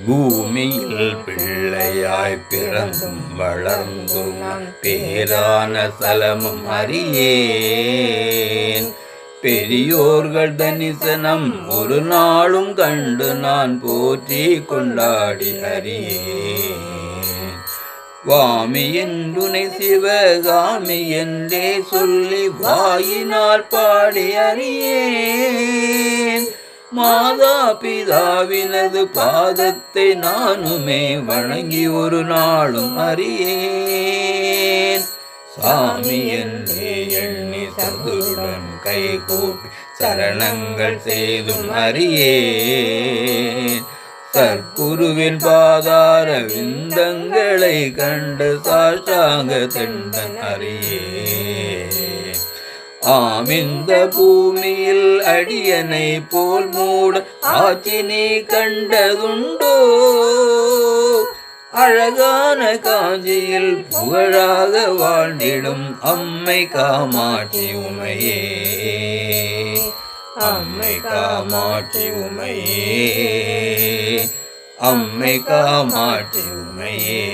பூமியில் பிள்ளையாய் பிறந்தும் வளர்ந்தும் பேரான தலமும் அறியேன். பெரியோர்கள் தனிசனம் ஒரு நாளும் கண்டு நான் போற்றி கொண்டாடி அறியேன். வாமி என்றுனை சிவகாமி என்றே சொல்லி வாயினால் பாடி அறியேன். மாதா பிதாவினது பாதத்தை நானுமே வணங்கி ஒரு நாளும் அறியேன். சாமி என்றே எண்ணி சதுருடன் கைகூப்பி சரணங்கள் செய்தும் அறியேன். சற்குருவின் பாதார விந்தங்களை கண்டு சாஷ்டாங்க தெண்டன் அறியேன். ஆமிந்த பூமியில் அடியனை போல் மூட ஆட்சி நீ கண்டதுண்டோ? அழகான காஞ்சியில் புகழாக வாழ்ந்திடும் அம்மை காமாட்சி உமையே, அம்மை காமாட்சி உமையே, அம்மை காமாட்சி உமையே.